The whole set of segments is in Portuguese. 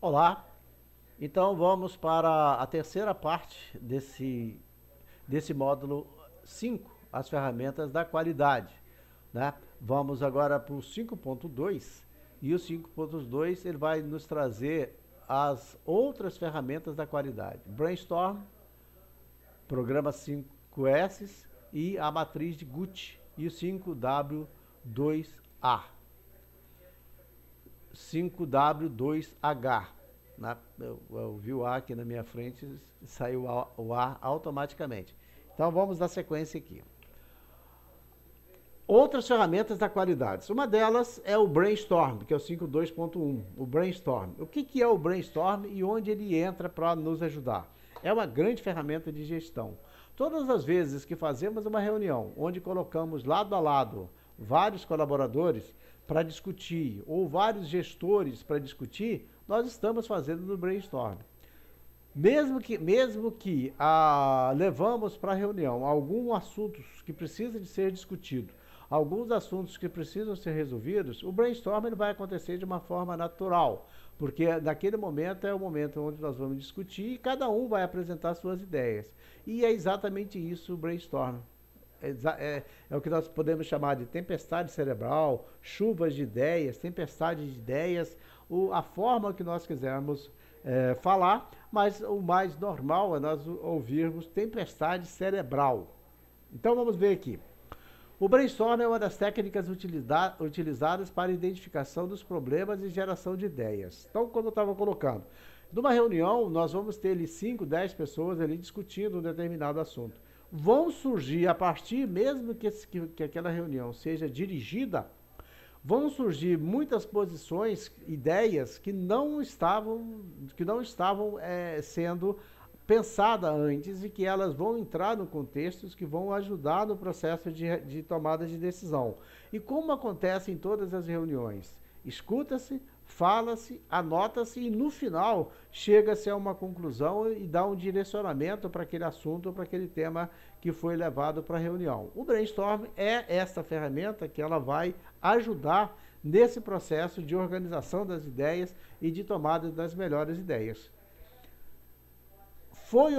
Olá, então vamos para a terceira parte desse módulo 5, as ferramentas da qualidade. Né? Vamos agora para o 5.2 e o 5.2 ele vai nos trazer as outras ferramentas da qualidade. Brainstorm, programa 5S e a matriz de Gucci e o 5W2A. 5W2H. Eu vi o A aqui na minha frente, saiu o A automaticamente. Então vamos dar sequência aqui. Outras ferramentas da qualidade. Uma delas é o Brainstorm, que é o 5.2.1. O Brainstorm. O que é o Brainstorm e onde ele entra para nos ajudar? É uma grande ferramenta de gestão. Todas as vezes que fazemos uma reunião, onde colocamos lado a lado vários colaboradores para discutir, ou vários gestores para discutir, nós estamos fazendo no Brainstorm. Mesmo que levamos para a reunião alguns assuntos que precisam de ser discutidos, alguns assuntos que precisam ser resolvidos, o brainstorm ele vai acontecer de uma forma natural, porque naquele momento é o momento onde nós vamos discutir e cada um vai apresentar suas ideias. E é exatamente isso o brainstorm. É o que nós podemos chamar de tempestade cerebral, chuvas de ideias, tempestade de ideias, a forma que nós quisermos falar, mas o mais normal é nós ouvirmos tempestade cerebral. Então vamos ver aqui. O brainstorm é uma das técnicas utilizadas para identificação dos problemas e geração de ideias. Então, como eu estava colocando, numa reunião nós vamos ter ali 5, 10 pessoas ali discutindo um determinado assunto. Vão surgir, a partir mesmo que aquela reunião seja dirigida, vão surgir muitas posições, ideias que não estavam sendo pensadas antes e que elas vão entrar no contexto que vão ajudar no processo de tomada de decisão. E como acontece em todas as reuniões? Escuta-se, fala-se, anota-se e no final chega-se a uma conclusão e dá um direcionamento para aquele assunto, para aquele tema que foi levado para a reunião. O brainstorm é essa ferramenta que ela vai ajudar nesse processo de organização das ideias e de tomada das melhores ideias. Foi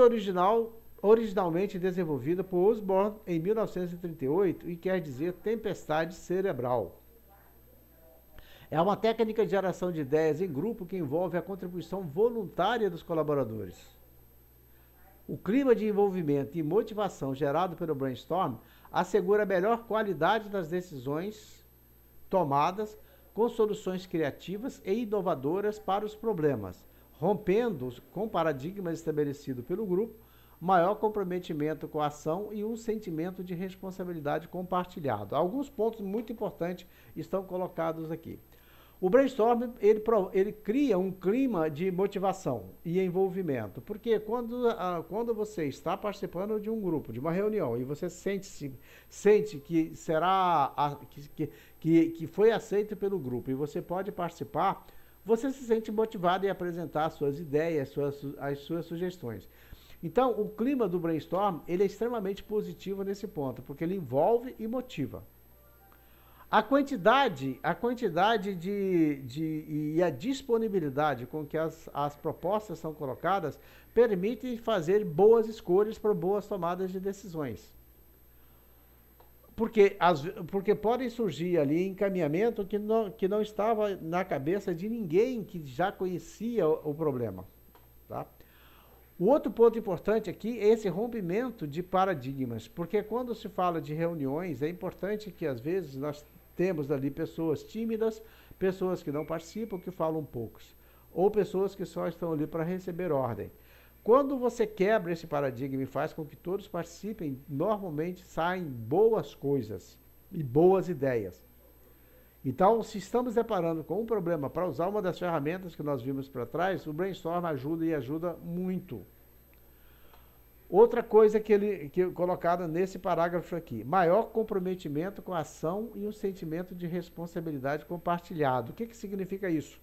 originalmente desenvolvida por Osborne em 1938 e quer dizer tempestade cerebral. É uma técnica de geração de ideias em grupo que envolve a contribuição voluntária dos colaboradores. O clima de envolvimento e motivação gerado pelo brainstorm assegura a melhor qualidade das decisões tomadas com soluções criativas e inovadoras para os problemas, rompendo com paradigmas estabelecidos pelo grupo, maior comprometimento com a ação e um sentimento de responsabilidade compartilhado. Alguns pontos muito importantes estão colocados aqui. O brainstorm, ele cria um clima de motivação e envolvimento, porque quando você está participando de um grupo, de uma reunião, e você sente que que foi aceito pelo grupo e você pode participar, você se sente motivado em apresentar suas ideias, as suas sugestões. Então, o clima do brainstorm, ele é extremamente positivo nesse ponto, porque ele envolve e motiva. A quantidade e a disponibilidade com que as propostas são colocadas permitem fazer boas escolhas para boas tomadas de decisões. Porque podem surgir ali encaminhamento que não estava na cabeça de ninguém que já conhecia o problema. Tá? O outro ponto importante aqui é esse rompimento de paradigmas, porque quando se fala de reuniões, é importante que às vezes nós temos ali pessoas tímidas, pessoas que não participam, que falam poucos, ou pessoas que só estão ali para receber ordem. Quando você quebra esse paradigma e faz com que todos participem, normalmente saem boas coisas e boas ideias. Então, se estamos deparando com um problema para usar uma das ferramentas que nós vimos para trás, o brainstorm ajuda e ajuda muito. Outra coisa que colocada nesse parágrafo aqui, maior comprometimento com a ação e um sentimento de responsabilidade compartilhado. O que significa isso?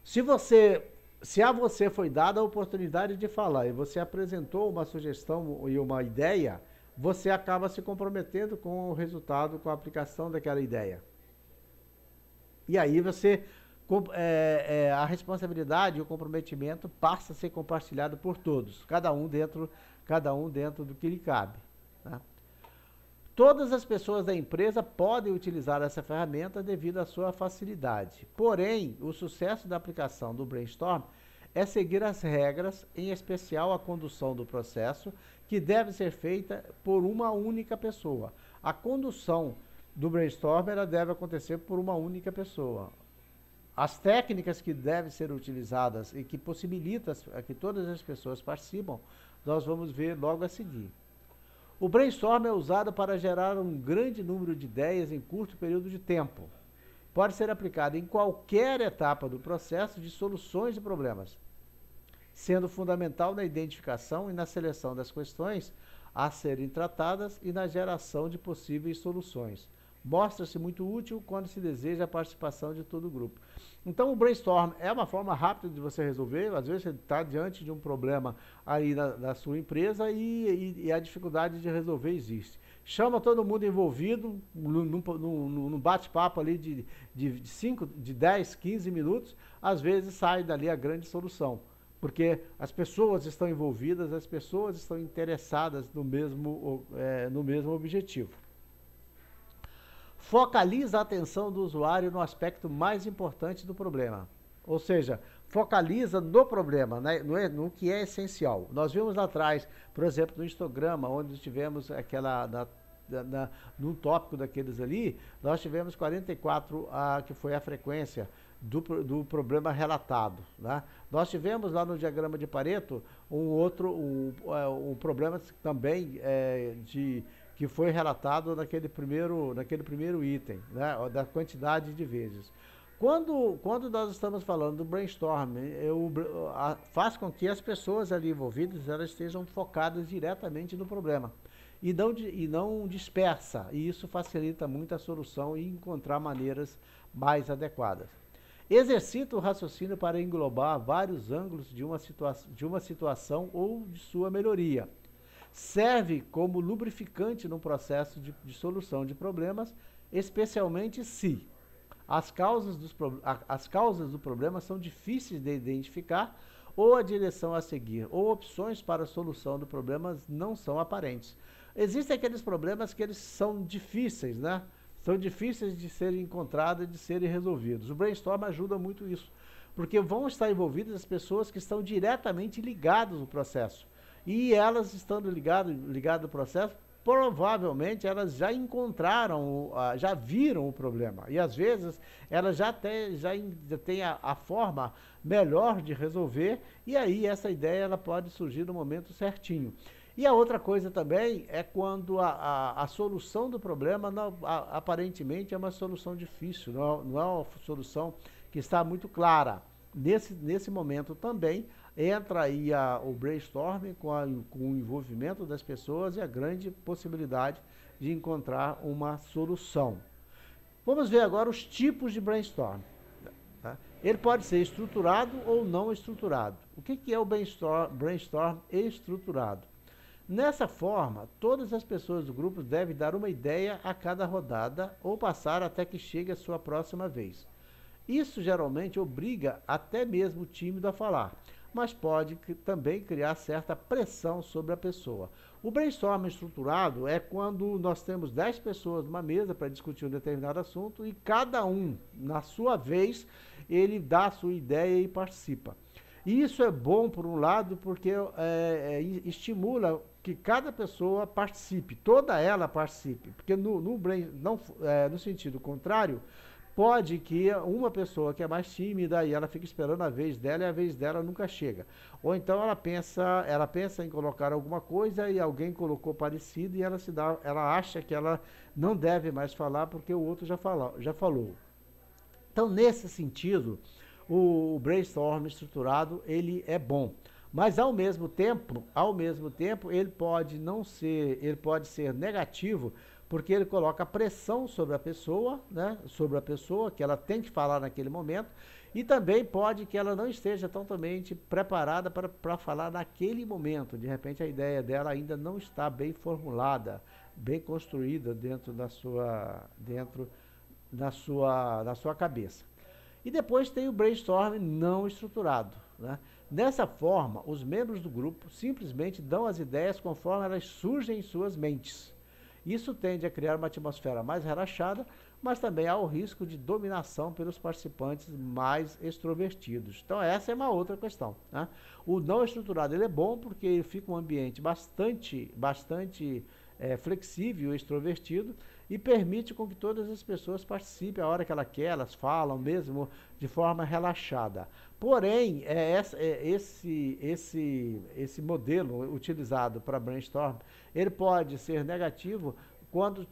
Se a você foi dada a oportunidade de falar e você apresentou uma sugestão e uma ideia, você acaba se comprometendo com o resultado, com a aplicação daquela ideia. E aí você a responsabilidade e o comprometimento passa a ser compartilhado por todos, cada um dentro do que lhe cabe. Tá? Todas as pessoas da empresa podem utilizar essa ferramenta devido à sua facilidade. Porém, o sucesso da aplicação do Brainstorm é seguir as regras, em especial a condução do processo, que deve ser feita por uma única pessoa. A condução do Brainstorm ela deve acontecer por uma única pessoa. As técnicas que devem ser utilizadas e que possibilitam que todas as pessoas participam, nós vamos ver logo a seguir. O Brainstorm é usado para gerar um grande número de ideias em curto período de tempo. Pode ser aplicado em qualquer etapa do processo de soluções de problemas, sendo fundamental na identificação e na seleção das questões a serem tratadas e na geração de possíveis soluções. Mostra-se muito útil quando se deseja a participação de todo o grupo. Então, o Brainstorm é uma forma rápida de você resolver. Às vezes, você está diante de um problema aí na sua empresa e a dificuldade de resolver existe. Chama todo mundo envolvido num bate-papo ali de 10, 15 minutos. Às vezes, sai dali a grande solução. Porque as pessoas estão envolvidas, as pessoas estão interessadas no mesmo objetivo. Focaliza a atenção do usuário no aspecto mais importante do problema. Ou seja, focaliza no problema, né? No que é essencial. Nós vimos lá atrás, por exemplo, no histograma, onde tivemos no tópico daqueles ali, nós tivemos 44, que foi a frequência do problema relatado. Né? Nós tivemos lá no diagrama de Pareto um problema também que foi relatado naquele primeiro item, né, da quantidade de vezes. Quando nós estamos falando do brainstorm, faz com que as pessoas ali envolvidas elas estejam focadas diretamente no problema e não dispersa, e isso facilita muito a solução e encontrar maneiras mais adequadas. Exercita o raciocínio para englobar vários ângulos de uma situação ou de sua melhoria. Serve como lubrificante no processo de solução de problemas, especialmente se as causas do problema são difíceis de identificar ou a direção a seguir, ou opções para a solução do problema não são aparentes. Existem aqueles problemas que eles são difíceis, né? São difíceis de serem encontrados e de serem resolvidos. O brainstorm ajuda muito isso, porque vão estar envolvidas as pessoas que estão diretamente ligadas no processo. E elas estando ligadas no processo, provavelmente elas já encontraram, já viram o problema. E às vezes elas já têm a forma melhor de resolver, e aí essa ideia ela pode surgir no momento certinho. E a outra coisa também é quando a solução do problema aparentemente é uma solução difícil, não é uma solução que está muito clara. Nesse momento também entra aí o brainstorming com o envolvimento das pessoas e a grande possibilidade de encontrar uma solução. Vamos ver agora os tipos de brainstorm. Tá? Ele pode ser estruturado ou não estruturado. O que é o brainstorm estruturado? Nessa forma, todas as pessoas do grupo devem dar uma ideia a cada rodada ou passar até que chegue a sua próxima vez. Isso geralmente obriga até mesmo o tímido a falar, mas pode também criar certa pressão sobre a pessoa. O brainstorm estruturado é quando nós temos 10 pessoas numa mesa para discutir um determinado assunto e cada um, na sua vez, ele dá a sua ideia e participa. E isso é bom, por um lado, porque estimula que cada pessoa participe, toda ela participe, porque no sentido contrário, pode que uma pessoa que é mais tímida e ela fica esperando a vez dela e a vez dela nunca chega. Ou então ela pensa em colocar alguma coisa e alguém colocou parecido e ela acha que ela não deve mais falar porque o outro já falou. Então, nesse sentido, o brainstorm estruturado ele é bom. Mas ao mesmo tempo, ele pode ser negativo, porque ele coloca pressão sobre a pessoa, né? Sobre a pessoa que ela tem que falar naquele momento, e também pode que ela não esteja totalmente preparada para falar naquele momento. De repente a ideia dela ainda não está bem formulada, bem construída dentro da sua cabeça. E depois tem o brainstorm não estruturado, né? Dessa forma, os membros do grupo simplesmente dão as ideias conforme elas surgem em suas mentes. Isso tende a criar uma atmosfera mais relaxada, mas também há o risco de dominação pelos participantes mais extrovertidos. Então essa é uma outra questão, né? O não estruturado ele é bom porque ele fica um ambiente bastante flexível e extrovertido e permite com que todas as pessoas participem a hora que ela quer, elas falam mesmo de forma relaxada. Porém, esse modelo utilizado para brainstorm, ele pode ser negativo quando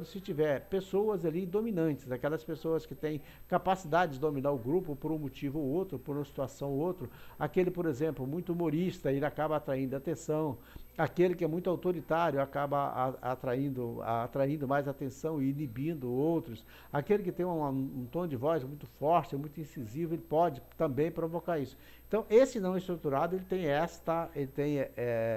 se tiver pessoas ali dominantes, aquelas pessoas que têm capacidade de dominar o grupo por um motivo ou outro, por uma situação ou outro, aquele, por exemplo, muito humorista, ele acaba atraindo atenção, aquele que é muito autoritário acaba atraindo mais atenção e inibindo outros, aquele que tem um tom de voz muito forte, muito incisivo, ele pode também provocar isso. Então, esse não estruturado, ele tem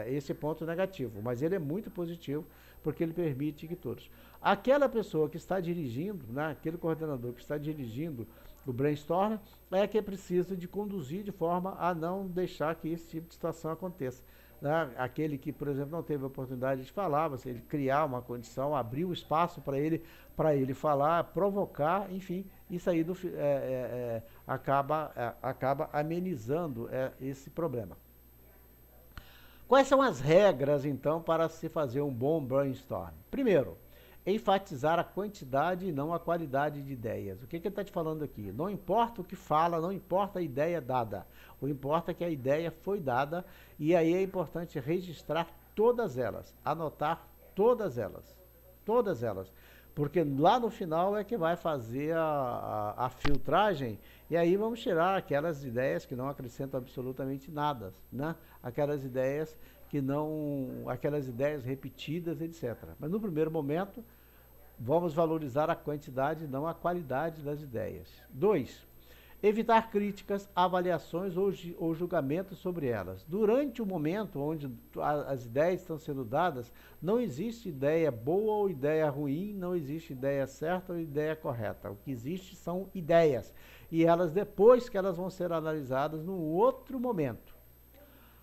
esse ponto negativo, mas ele é muito positivo, porque ele permite que todos. Aquela pessoa que está dirigindo, né, aquele coordenador que está dirigindo o brainstorm, é que é preciso de conduzir de forma a não deixar que esse tipo de situação aconteça. Né? Aquele que, por exemplo, não teve a oportunidade de falar, você ele criar uma condição, abrir o espaço para ele falar, provocar, enfim, isso aí acaba amenizando esse problema. Quais são as regras, então, para se fazer um bom brainstorm? Primeiro, enfatizar a quantidade e não a qualidade de ideias. O que ele está te falando aqui? Não importa o que fala, não importa a ideia dada. O importa é que a ideia foi dada e aí é importante registrar todas elas, anotar todas elas. Todas elas. Porque lá no final é que vai fazer a filtragem e aí vamos tirar aquelas ideias que não acrescentam absolutamente nada, né? Aquelas ideias aquelas ideias repetidas, etc. Mas no primeiro momento, vamos valorizar a quantidade, não a qualidade das ideias. 2. Evitar críticas, avaliações ou julgamentos sobre elas. Durante o momento onde as ideias estão sendo dadas, não existe ideia boa ou ideia ruim, não existe ideia certa ou ideia correta. O que existe são ideias. E elas, depois que elas vão ser analisadas, num outro momento.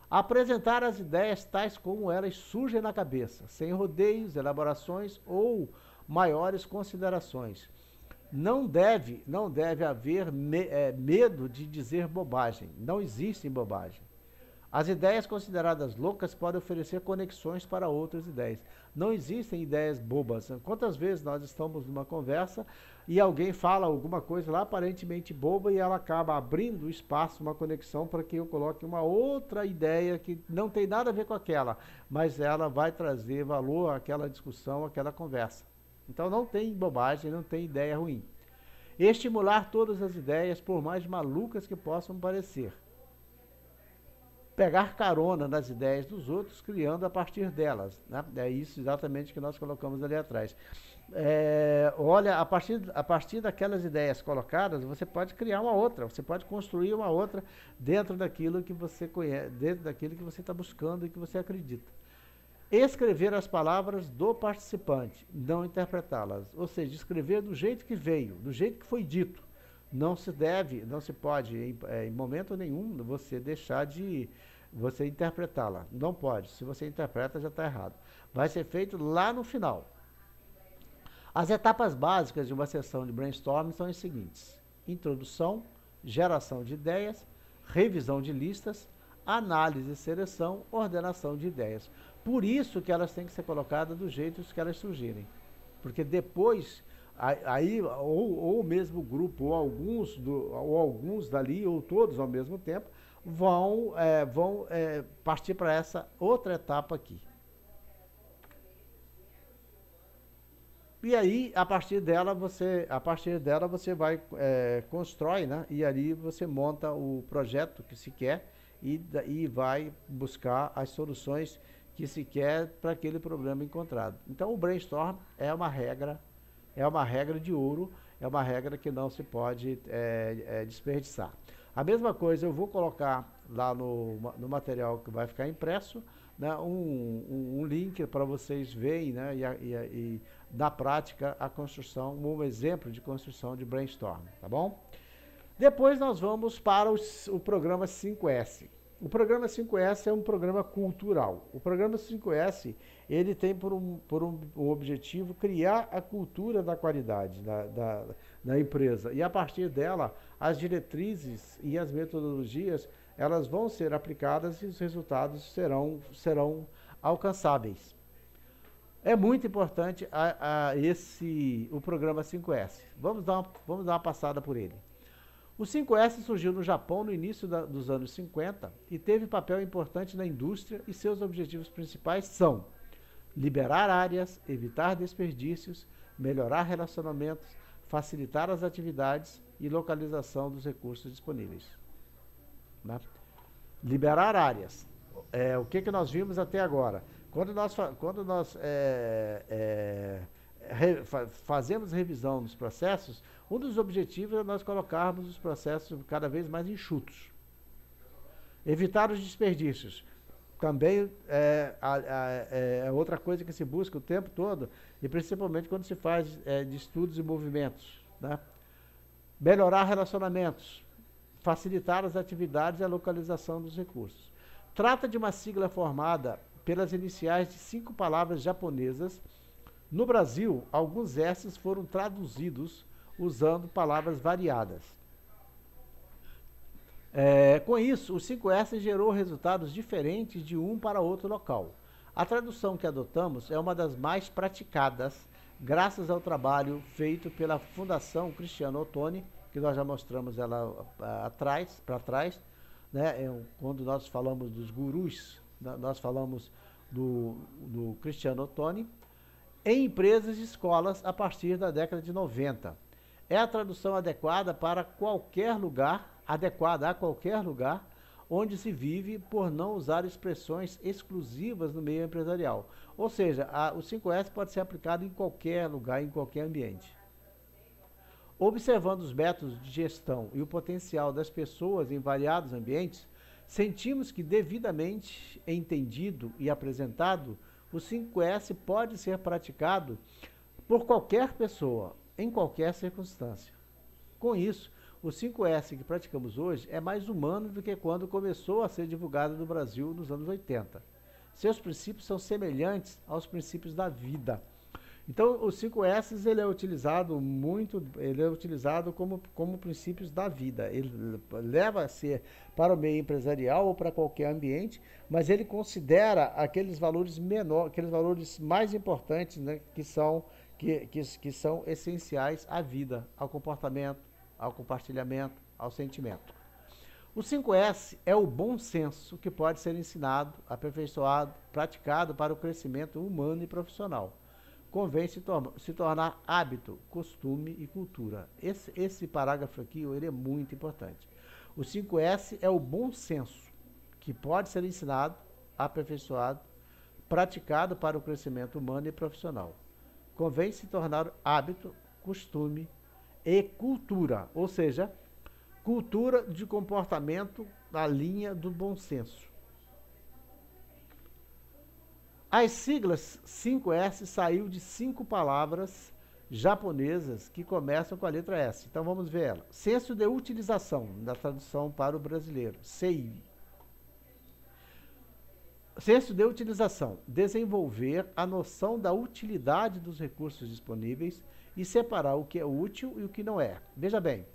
Apresentar as ideias tais como elas surgem na cabeça, sem rodeios, elaborações ou maiores considerações. Não deve haver medo de dizer bobagem. Não existe bobagem. As ideias consideradas loucas podem oferecer conexões para outras ideias. Não existem ideias bobas. Quantas vezes nós estamos numa conversa e alguém fala alguma coisa lá aparentemente boba e ela acaba abrindo espaço, uma conexão para que eu coloque uma outra ideia que não tem nada a ver com aquela, mas ela vai trazer valor àquela discussão, àquela conversa. Então não tem bobagem, não tem ideia ruim. Estimular todas as ideias, por mais malucas que possam parecer. Pegar carona nas ideias dos outros, criando a partir delas. Né? É isso exatamente que nós colocamos ali atrás. Olha, a partir daquelas ideias colocadas, você pode criar uma outra, você pode construir uma outra dentro daquilo que você conhece, dentro daquilo que você está buscando e que você acredita. Escrever as palavras do participante, não interpretá-las. Ou seja, escrever do jeito que veio, do jeito que foi dito. Não se pode, em momento nenhum, você deixar de você interpretá-la. Não pode. Se você interpreta, já está errado. Vai ser feito lá no final. As etapas básicas de uma sessão de brainstorming são as seguintes: introdução, geração de ideias, revisão de listas, análise e seleção, ordenação de ideias. Por isso que elas têm que ser colocadas do jeito que elas surgirem. Porque depois, aí ou o mesmo grupo, ou alguns dali, ou todos ao mesmo tempo, vão partir para essa outra etapa aqui. E aí, a partir dela você vai, constrói, né? E ali você monta o projeto que se quer e vai buscar as soluções que se quer para aquele problema encontrado. Então, o brainstorm é uma regra de ouro, é uma regra que não se pode desperdiçar. A mesma coisa eu vou colocar lá no material que vai ficar impresso, né, um link para vocês verem, né, e na prática a construção, um exemplo de construção de brainstorm, tá bom? Depois nós vamos para o programa 5S. O programa 5S é um programa cultural. O programa 5S, ele tem por um objetivo criar a cultura da qualidade da empresa. E a partir dela, as diretrizes e as metodologias, elas vão ser aplicadas e os resultados serão alcançáveis. É muito importante o programa 5S. Vamos dar uma passada por ele. O 5S surgiu no Japão no início dos anos 50 e teve papel importante na indústria e seus objetivos principais são liberar áreas, evitar desperdícios, melhorar relacionamentos, facilitar as atividades e localização dos recursos disponíveis. Né? Liberar áreas. O que nós vimos até agora? Quando nós fazemos revisão dos processos, um dos objetivos é nós colocarmos os processos cada vez mais enxutos. Evitar os desperdícios. Também é outra coisa que se busca o tempo todo, e principalmente quando se faz de estudos e movimentos. Né? Melhorar relacionamentos. Facilitar as atividades e a localização dos recursos. Trata de uma sigla formada pelas iniciais de 5 palavras japonesas. No Brasil, alguns S's foram traduzidos usando palavras variadas. Com isso, o 5S gerou resultados diferentes de um para outro local. A tradução que adotamos é uma das mais praticadas, graças ao trabalho feito pela Fundação Cristiano Ottoni, que nós já mostramos ela para trás, né? Quando nós falamos dos gurus, nós falamos do Cristiano Ottoni, em empresas e escolas a partir da década de 90. É a tradução adequada a qualquer lugar onde se vive, por não usar expressões exclusivas no meio empresarial. Ou seja, o 5S pode ser aplicado em qualquer lugar, em qualquer ambiente. Observando os métodos de gestão e o potencial das pessoas em variados ambientes, sentimos que, devidamente entendido e apresentado, o 5S pode ser praticado por qualquer pessoa, em qualquer circunstância. Com isso, o 5S que praticamos hoje é mais humano do que quando começou a ser divulgado no Brasil nos anos 80. Seus princípios são semelhantes aos princípios da vida. Então, o 5S ele é utilizado como princípios da vida. Ele leva-se para o meio empresarial ou para qualquer ambiente, mas ele considera aqueles valores mais importantes, né, que são essenciais à vida, ao comportamento, ao compartilhamento, ao sentimento. O 5S é o bom senso que pode ser ensinado, aperfeiçoado, praticado para o crescimento humano e profissional. Convém se tornar hábito, costume e cultura. Esse parágrafo aqui ele é muito importante. O 5S é o bom senso, que pode ser ensinado, aperfeiçoado, praticado para o crescimento humano e profissional. Convém se tornar hábito, costume e cultura, ou seja, cultura de comportamento na linha do bom senso. As siglas 5S saiu de 5 palavras japonesas que começam com a letra S. Então vamos ver ela. Senso de utilização, da tradução para o brasileiro. SEI. Senso de utilização. Desenvolver a noção da utilidade dos recursos disponíveis e separar o que é útil e o que não é. Veja bem,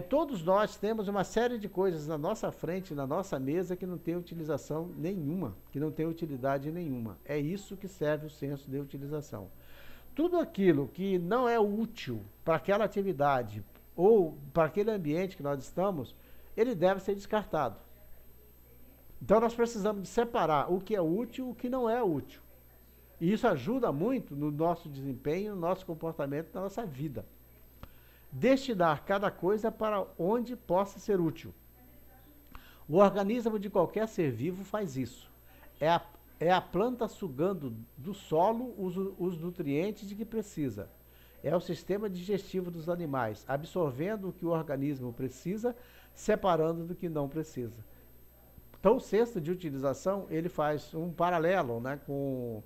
todos nós temos uma série de coisas na nossa frente, na nossa mesa, que não tem utilização nenhuma, que não tem utilidade nenhuma. É isso que serve o senso de utilização. Tudo aquilo que não é útil para aquela atividade ou para aquele ambiente que nós estamos, ele deve ser descartado. Então nós precisamos de separar o que é útil e o que não é útil. E isso ajuda muito no nosso desempenho, no nosso comportamento, na nossa vida. Destinar cada coisa para onde possa ser útil. O organismo de qualquer ser vivo faz isso. É a planta sugando do solo os nutrientes de que precisa. É o sistema digestivo dos animais, absorvendo o que o organismo precisa, separando do que não precisa. Então, o senso de utilização, ele faz um paralelo, né, com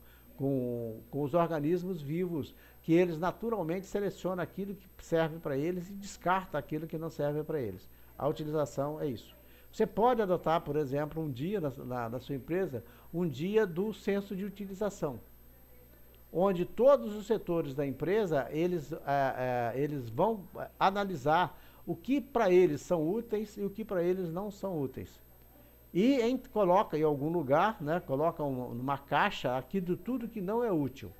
os organismos vivos, que eles naturalmente selecionam aquilo que serve para eles e descartam aquilo que não serve para eles. A utilização é isso. Você pode adotar, por exemplo, um dia na sua empresa, um dia do senso de utilização, onde todos os setores da empresa, eles vão analisar o que para eles são úteis e o que para eles não são úteis. E coloca em algum lugar, né, coloca numa caixa aqui de tudo que não é útil.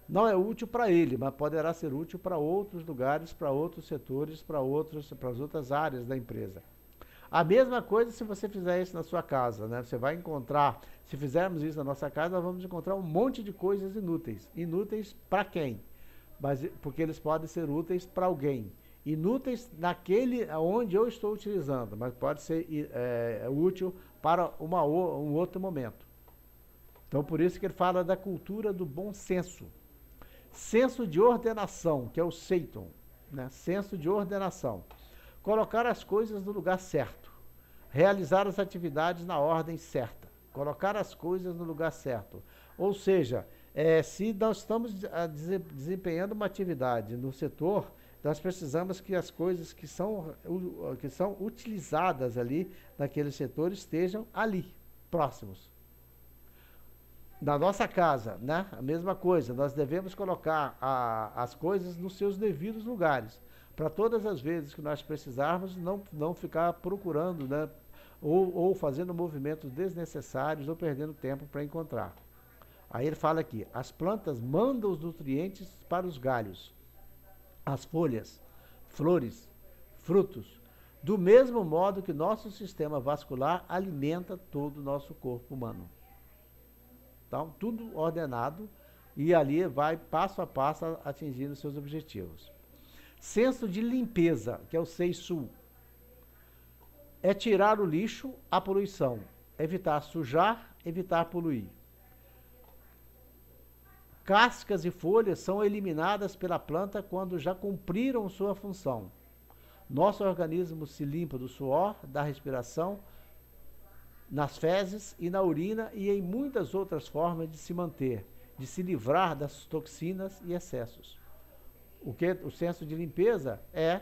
Não é útil para ele, mas poderá ser útil para outros lugares, para outros setores, para as outras áreas da empresa. A mesma coisa se você fizer isso na sua casa, né? Você vai encontrar, se fizermos isso na nossa casa, nós vamos encontrar um monte de coisas inúteis. Inúteis para quem? Porque eles podem ser úteis para alguém. Inúteis naquele onde eu estou utilizando, mas pode ser útil para um outro momento. Então, por isso que ele fala da cultura do bom senso. Senso de ordenação, que é o Seiton, né? Senso de ordenação. Colocar as coisas no lugar certo. Realizar as atividades na ordem certa. Colocar as coisas no lugar certo. Ou seja, se nós estamos desempenhando uma atividade no setor, nós precisamos que as coisas que são utilizadas ali naquele setor estejam ali, próximos. Na nossa casa, né? A mesma coisa, nós devemos colocar as coisas nos seus devidos lugares, para todas as vezes que nós precisarmos, não ficar procurando, né? Ou fazendo movimentos desnecessários ou perdendo tempo para encontrar. Aí ele fala aqui, as plantas mandam os nutrientes para os galhos, as folhas, flores, frutos, do mesmo modo que nosso sistema vascular alimenta todo o nosso corpo humano. Então, tudo ordenado e ali vai passo a passo atingindo seus objetivos. Senso de limpeza, que é o Seisu, é tirar o lixo, a poluição, evitar sujar, evitar poluir. Cascas e folhas são eliminadas pela planta quando já cumpriram sua função. Nosso organismo se limpa do suor, da respiração, nas fezes e na urina e em muitas outras formas de se manter, de se livrar das toxinas e excessos. O senso de limpeza é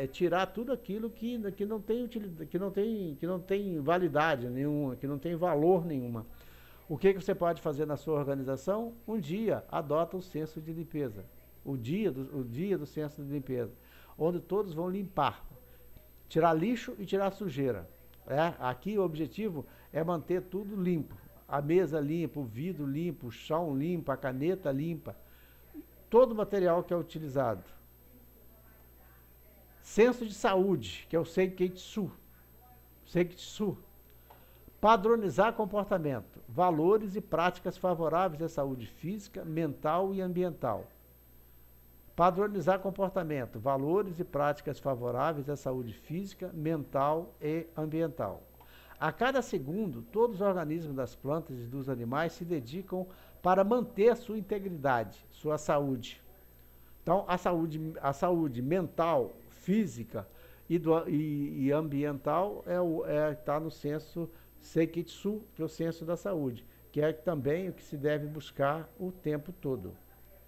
tirar tudo aquilo que não tem validade nenhuma, que não tem valor nenhuma. O que você pode fazer na sua organização? Um dia adota o senso de limpeza, o dia do senso de limpeza, onde todos vão limpar, tirar lixo e tirar sujeira. Aqui o objetivo é manter tudo limpo, a mesa limpa, o vidro limpo, o chão limpo, a caneta limpa, todo o material que é utilizado. Senso de saúde, que é o Seiketsu. Padronizar comportamento, valores e práticas favoráveis à saúde física, mental e ambiental. Padronizar comportamento, valores e práticas favoráveis à saúde física, mental e ambiental. A cada segundo, todos os organismos das plantas e dos animais se dedicam para manter a sua integridade, sua saúde. Então, a saúde mental, física e ambiental está no senso Seiketsu, que é o senso da saúde, que é também o que se deve buscar o tempo todo.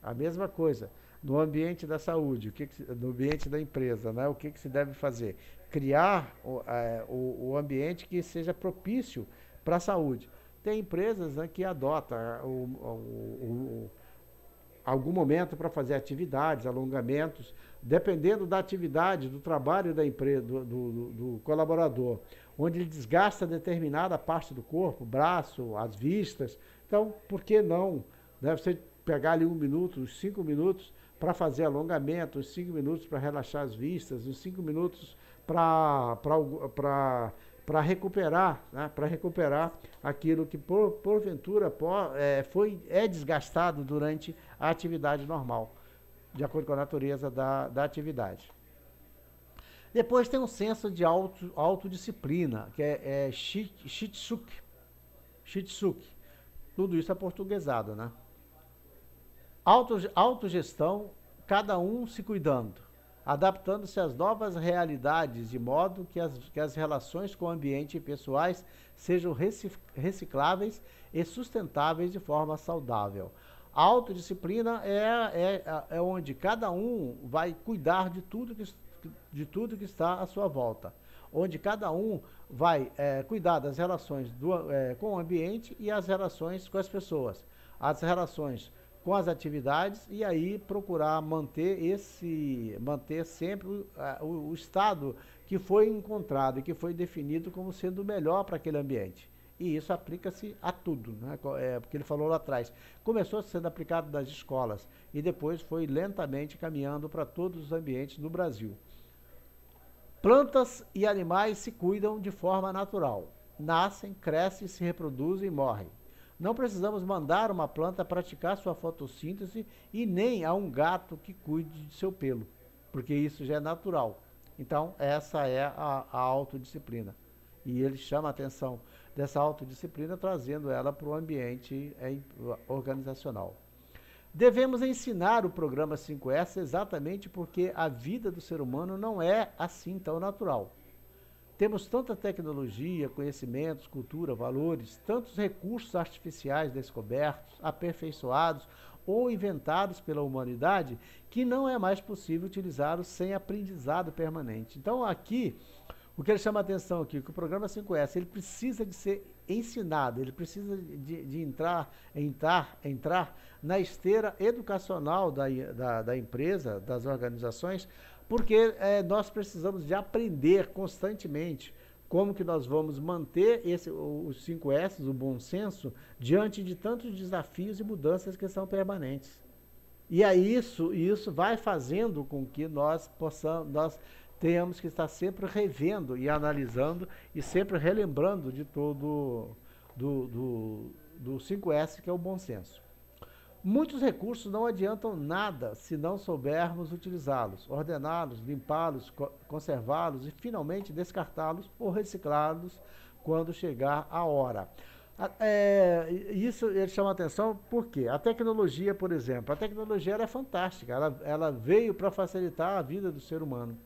A mesma coisa, no ambiente da saúde, no ambiente da empresa, né? O que se deve fazer? Criar o ambiente que seja propício para a saúde. Tem empresas, né, que adotam algum momento para fazer atividades, alongamentos, dependendo da atividade, do trabalho da empresa, do colaborador, onde ele desgasta determinada parte do corpo, braço, as vistas. Então, por que não? Né, você pegar ali 1 minuto, uns 5 minutos para fazer alongamento, uns 5 minutos para relaxar as vistas, uns 5 minutos para recuperar, né, para recuperar aquilo que porventura é desgastado durante a atividade normal, de acordo com a natureza da atividade. Depois tem um senso de autodisciplina, que é Shitsuke. Tudo isso é portuguesado, né? Autogestão, cada um se cuidando. adaptando-se às novas realidades, de modo que as relações com o ambiente e pessoais sejam recicláveis e sustentáveis de forma saudável. A autodisciplina é onde cada um vai cuidar de tudo que está à sua volta, onde cada um vai cuidar das relações com o ambiente e as relações com as pessoas, as relações com as atividades, e aí procurar manter sempre o estado que foi encontrado e que foi definido como sendo o melhor para aquele ambiente. E isso aplica-se a tudo, né? Porque ele falou lá atrás. Começou sendo aplicado nas escolas e depois foi lentamente caminhando para todos os ambientes do Brasil. Plantas e animais se cuidam de forma natural. Nascem, crescem, se reproduzem e morrem. Não precisamos mandar uma planta praticar sua fotossíntese e nem a um gato que cuide de seu pelo, porque isso já é natural. Então, essa é a autodisciplina. E ele chama a atenção dessa autodisciplina, trazendo ela para o ambiente organizacional. Devemos ensinar o programa 5S exatamente porque a vida do ser humano não é assim tão natural. Temos tanta tecnologia, conhecimentos, cultura, valores, tantos recursos artificiais descobertos, aperfeiçoados ou inventados pela humanidade, que não é mais possível utilizá-los sem aprendizado permanente. Então, aqui, o que ele chama a atenção aqui, que o programa 5S, ele precisa de ser ensinado, ele precisa de entrar na esteira educacional da empresa, das organizações, porque nós precisamos de aprender constantemente como que nós vamos manter os 5S, o bom senso, diante de tantos desafios e mudanças que são permanentes. E aí isso vai fazendo com que nós tenhamos que estar sempre revendo e analisando e sempre relembrando de todo do 5S, que é o bom senso. Muitos recursos não adiantam nada se não soubermos utilizá-los, ordená-los, limpá-los, conservá-los e finalmente descartá-los ou reciclá-los quando chegar a hora. Isso ele chama a atenção porque a tecnologia, por exemplo, a tecnologia é fantástica, ela veio para facilitar a vida do ser humano.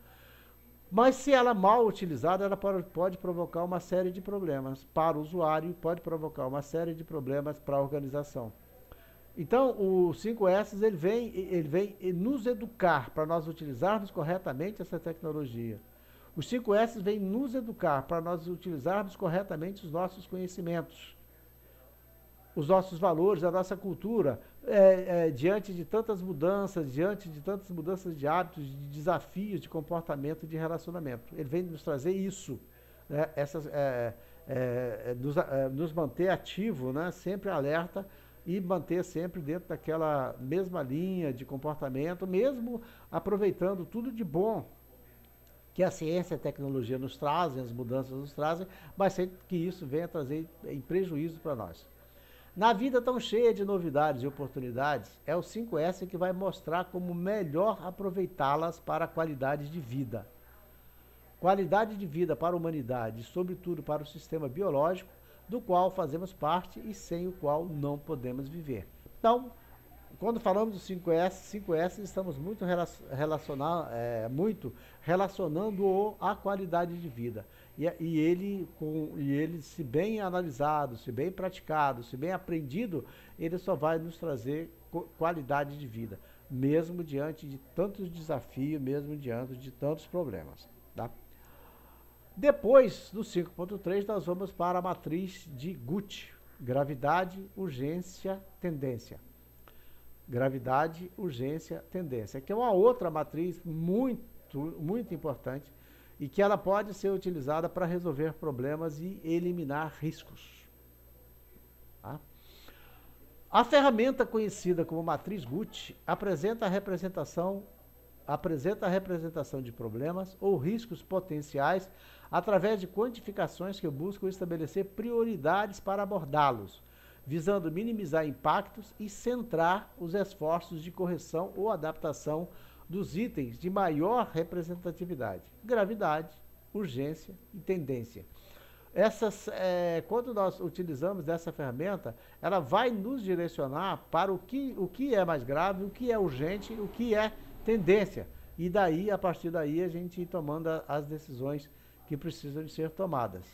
Mas se ela mal utilizada, ela pode provocar uma série de problemas para o usuário e pode provocar uma série de problemas para a organização. Então, o 5S ele vem nos educar para nós utilizarmos corretamente essa tecnologia. Os 5S vêm nos educar para nós utilizarmos corretamente os nossos conhecimentos, os nossos valores, a nossa cultura, diante de tantas mudanças, de hábitos, de desafios, de comportamento, de relacionamento. Ele vem nos trazer isso, né? Nos manter ativo, né? Sempre alerta, e manter sempre dentro daquela mesma linha de comportamento, mesmo aproveitando tudo de bom que a ciência e a tecnologia nos trazem, as mudanças nos trazem, mas sem que isso venha trazer em prejuízo para nós. Na vida tão cheia de novidades e oportunidades, é o 5S que vai mostrar como melhor aproveitá-las para a qualidade de vida. Qualidade de vida para a humanidade e, sobretudo, para o sistema biológico, do qual fazemos parte e sem o qual não podemos viver. Então, quando falamos do 5S estamos muito relacionando-o à qualidade de vida. E ele, se bem analisado, se bem praticado, se bem aprendido, ele só vai nos trazer qualidade de vida, mesmo diante de tantos desafios, mesmo diante de tantos problemas. Tá? Depois do 5.3, nós vamos para a matriz de Guth, gravidade, urgência, tendência. Gravidade, urgência, tendência, que é uma outra matriz muito importante e que ela pode ser utilizada para resolver problemas e eliminar riscos. Tá? A ferramenta conhecida como matriz Guth apresenta a representação de problemas ou riscos potenciais através de quantificações que buscam estabelecer prioridades para abordá-los, visando minimizar impactos e centrar os esforços de correção ou adaptação dos itens de maior representatividade, gravidade, urgência e tendência. Quando nós utilizamos dessa ferramenta, ela vai nos direcionar para o que é mais grave, o que é urgente, o que é tendência. e daí, a partir daí, a gente ir tomando as decisões que precisam de ser tomadas.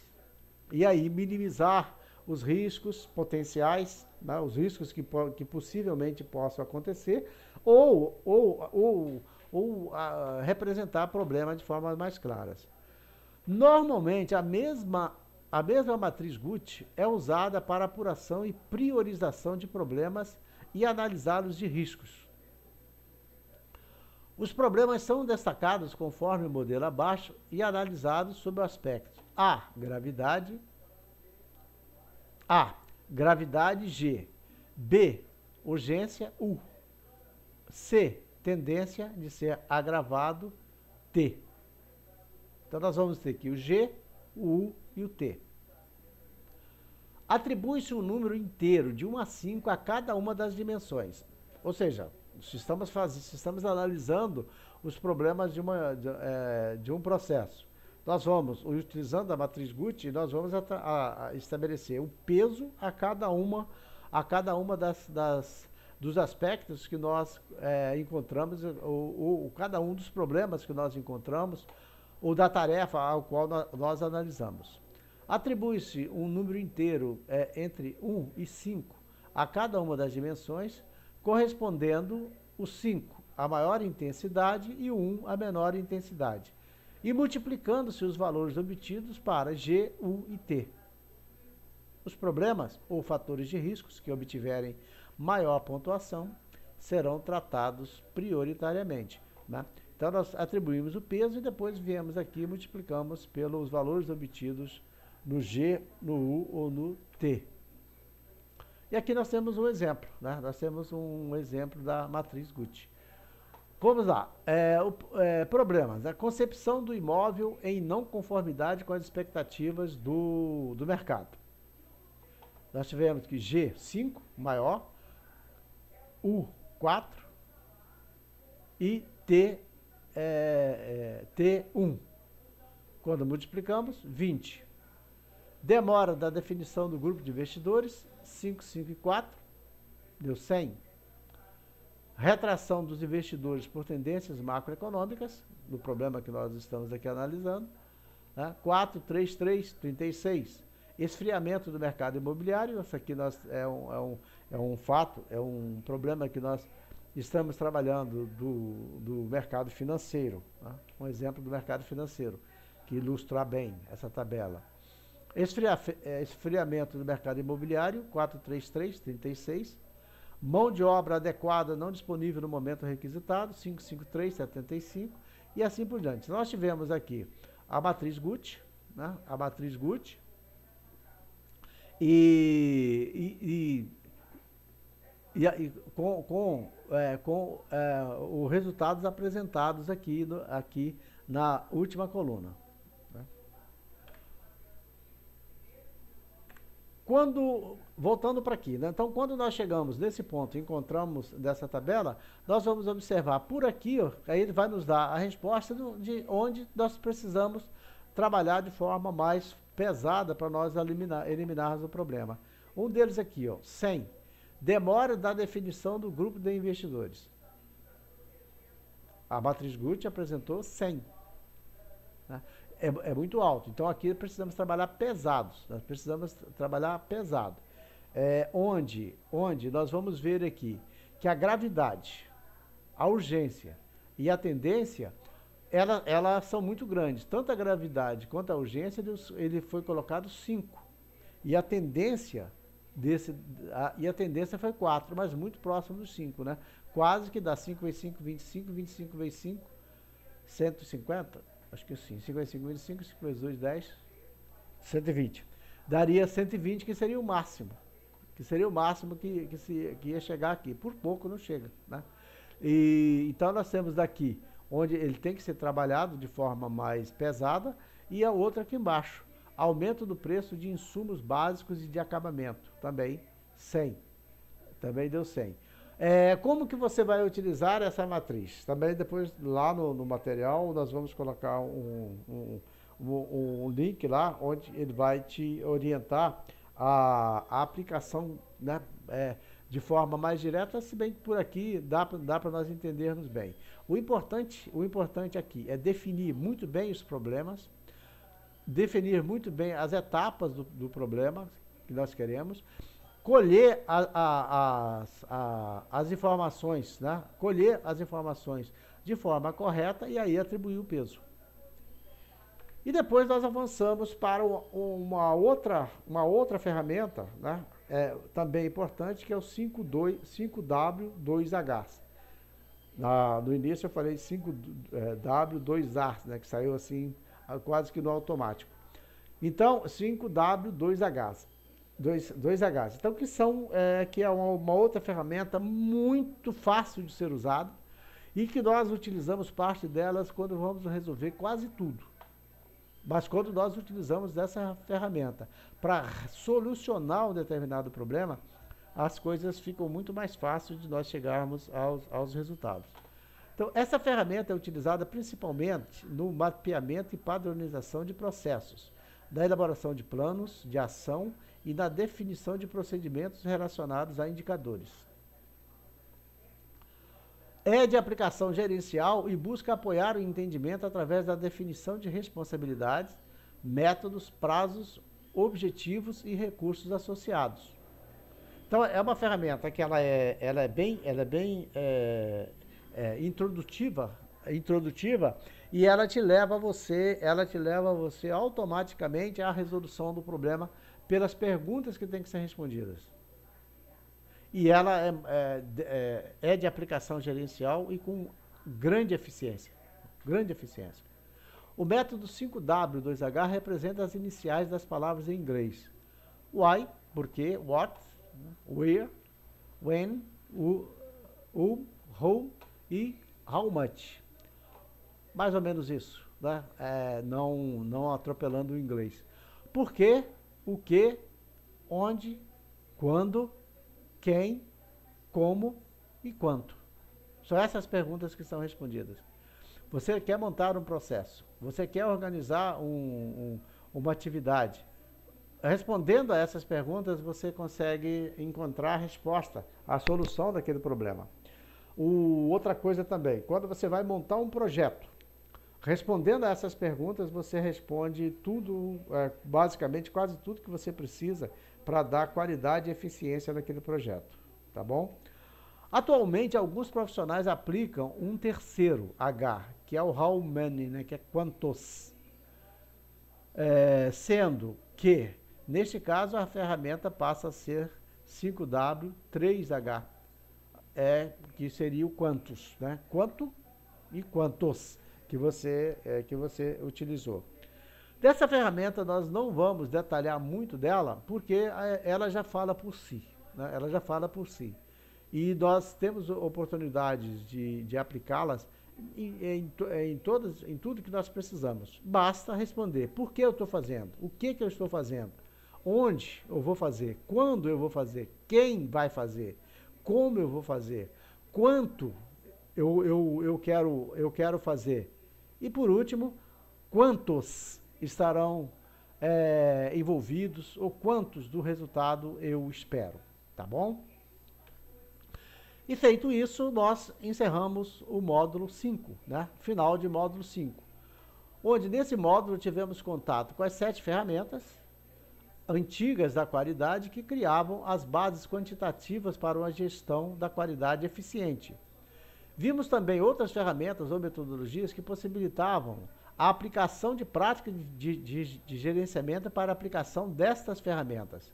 E aí minimizar os riscos potenciais, né, os riscos que possivelmente possam acontecer, ou representar problemas de formas mais claras. Normalmente, a mesma matriz Gucci é usada para apuração e priorização de problemas e analisá-los de riscos. Os problemas são destacados conforme o modelo abaixo e analisados sob o aspecto A, gravidade G, B, urgência U, C, tendência de ser agravado T. Então nós vamos ter aqui o G, o U e o T. Atribui-se um número inteiro de 1 a 5 a cada uma das dimensões. Ou seja, se estamos analisando os problemas de um processo. Nós vamos, utilizando a matriz Gucci, nós vamos estabelecer o peso a cada uma dos aspectos que nós encontramos, ou cada um dos problemas que nós encontramos, ou da tarefa ao qual nós analisamos. Atribui-se um número inteiro entre 1 e 5 a cada uma das dimensões, correspondendo o 5 a maior intensidade e o 1 a menor intensidade, e multiplicando-se os valores obtidos para G, U e T. Os problemas ou fatores de riscos que obtiverem maior pontuação serão tratados prioritariamente, né? Então, nós atribuímos o peso e depois viemos aqui e multiplicamos pelos valores obtidos no G, no U ou no T. E aqui nós temos um exemplo, né? Nós temos um exemplo da matriz Gucci. Vamos lá. Problemas. A concepção do imóvel em não conformidade com as expectativas do mercado. Nós tivemos que G, 5, maior, U, 4 e T, T1. Quando multiplicamos, 20. Demora da definição do grupo de investidores, 5, 5 e 4, deu 100. Retração dos investidores por tendências macroeconômicas, no problema que nós estamos aqui analisando, né? 4, 3, 3, 36. Esfriamento do mercado imobiliário, isso aqui é um fato, é um problema que nós estamos trabalhando do mercado financeiro, né? Um exemplo do mercado financeiro, que ilustra bem essa tabela. Esfriamento do mercado imobiliário, 433, 36. Mão de obra adequada não disponível no momento requisitado, 553, 75. E assim por diante. Nós tivemos aqui a matriz Gucci, né? A matriz Gucci. Com os resultados apresentados aqui na última coluna. Voltando para aqui, né? Então, quando nós chegamos nesse ponto e encontramos dessa tabela, nós vamos observar por aqui, ó, aí ele vai nos dar a resposta de onde nós precisamos trabalhar de forma mais pesada para nós eliminarmos o problema. Um deles aqui, ó, 100. Demora da definição do grupo de investidores. A matriz Gucci apresentou 100. Né? É muito alto. Então, aqui precisamos trabalhar pesados. Nós precisamos trabalhar pesado. Onde nós vamos ver aqui que a gravidade, a urgência e a tendência, elas são muito grandes. Tanto a gravidade quanto a urgência, ele foi colocado 5. E a tendência foi 4, mas muito próximo dos 5, né? Quase que dá 5 vezes 5, 25, 25 vezes 5, 150. Acho que sim, 5 vezes 5, 25, 5 vezes 2, 10, 120. Daria 120, que seria o máximo. Que seria o máximo que ia chegar aqui. Por pouco não chega, né? Então nós temos daqui, onde ele tem que ser trabalhado de forma mais pesada, e a outra aqui embaixo. Aumento do preço de insumos básicos e de acabamento. Também 100. Também deu 100. Como que você vai utilizar essa matriz? Também depois lá no material nós vamos colocar um link lá, onde ele vai te orientar a aplicação, né, de forma mais direta, se bem que por aqui dá para nós entendermos bem. O importante aqui é definir muito bem os problemas, definir muito bem as etapas do problema que nós queremos, colher as informações, né? Colher as informações de forma correta e aí atribuir o peso. E depois nós avançamos para uma outra ferramenta, né? Também importante, que é o 5W2H. No início eu falei 5W2A, né? Que saiu assim quase que no automático. Então, 5W2H. 2Hs. Então, que é uma outra ferramenta muito fácil de ser usada e que nós utilizamos parte delas quando vamos resolver quase tudo. Mas quando nós utilizamos dessa ferramenta para solucionar um determinado problema, as coisas ficam muito mais fáceis de nós chegarmos aos resultados. Então, essa ferramenta é utilizada principalmente no mapeamento e padronização de processos, na elaboração de planos de ação e na definição de procedimentos relacionados a indicadores. É de aplicação gerencial e busca apoiar o entendimento através da definição de responsabilidades, métodos, prazos, objetivos e recursos associados. Então, é uma ferramenta que ela é bem introdutiva e ela te leva você automaticamente à resolução do problema pelas perguntas que têm que ser respondidas. E ela é de aplicação gerencial e com grande eficiência. O método 5W2H representa as iniciais das palavras em inglês. Why, porquê, what, where, when, who, e how much. Mais ou menos isso, né? Não atropelando o inglês. Por quê, o que, onde, quando, quem, como e quanto. São essas perguntas que são respondidas. Você quer montar um processo, você quer organizar uma atividade. Respondendo a essas perguntas, você consegue encontrar a resposta, a solução daquele problema. Outra coisa também, quando você vai montar um projeto, respondendo a essas perguntas, você responde tudo, basicamente quase tudo que você precisa para dar qualidade e eficiência naquele projeto, tá bom? Atualmente, alguns profissionais aplicam um terceiro H, que é o how many, né, que é quantos. Sendo que, neste caso, a ferramenta passa a ser 5W3H, que seria o quantos, né? Quanto e quantos que você utilizou. Dessa ferramenta nós não vamos detalhar muito dela, porque ela já fala por si, né? Ela já fala por si. E nós temos oportunidades de aplicá-las em tudo que nós precisamos. Basta responder por que eu estou fazendo, o que eu estou fazendo, onde eu vou fazer, quando eu vou fazer, quem vai fazer, como eu vou fazer, quanto eu quero fazer. E por último, quantos estarão envolvidos ou quantos do resultado eu espero, tá bom? E feito isso, nós encerramos o módulo 5, né? Final de módulo 5, onde nesse módulo tivemos contato com as 7 ferramentas antigas da qualidade que criavam as bases quantitativas para uma gestão da qualidade eficiente. Vimos também outras ferramentas ou metodologias que possibilitavam a aplicação de práticas de gerenciamento para a aplicação destas ferramentas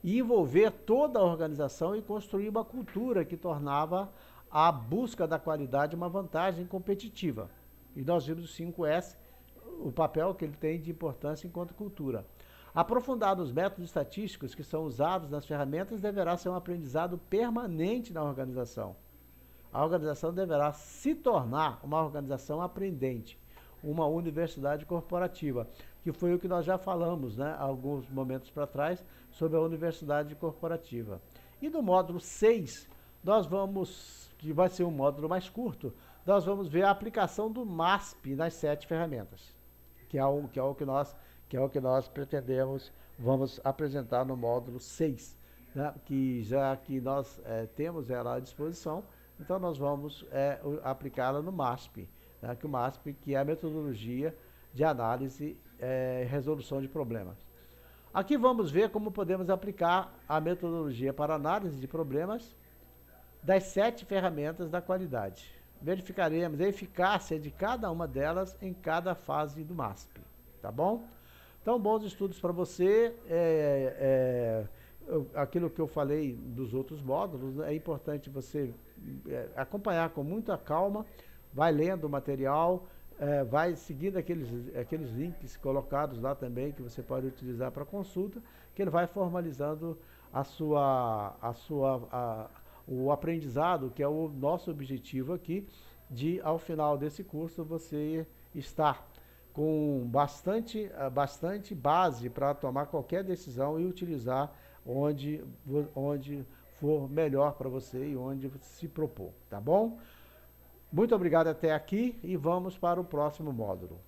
e envolver toda a organização e construir uma cultura que tornava a busca da qualidade uma vantagem competitiva. E nós vimos o 5S, o papel que ele tem de importância enquanto cultura. Aprofundar nos métodos estatísticos que são usados nas ferramentas deverá ser um aprendizado permanente na organização. A organização deverá se tornar uma organização aprendente, uma universidade corporativa, que foi o que nós já falamos, né, alguns momentos para trás, sobre a universidade corporativa. E no módulo 6, nós vamos, que vai ser um módulo mais curto, nós vamos ver a aplicação do MASP nas 7 ferramentas, que é o que nós pretendemos, vamos apresentar no módulo 6. né, que já que nós temos ela à disposição, então nós vamos aplicá-la no MASP, né, que o MASP que é a metodologia de análise e resolução de problemas. Aqui vamos ver como podemos aplicar a metodologia para análise de problemas das 7 ferramentas da qualidade. Verificaremos a eficácia de cada uma delas em cada fase do MASP, tá bom? Então, bons estudos para você. Aquilo que eu falei dos outros módulos, é importante você acompanhar com muita calma, vai lendo o material, vai seguindo aqueles links colocados lá também, que você pode utilizar para consulta, que ele vai formalizando o aprendizado, que é o nosso objetivo aqui, de ao final desse curso você estar com bastante base para tomar qualquer decisão e utilizar onde for melhor para você e onde você se propor, tá bom? Muito obrigado até aqui e vamos para o próximo módulo.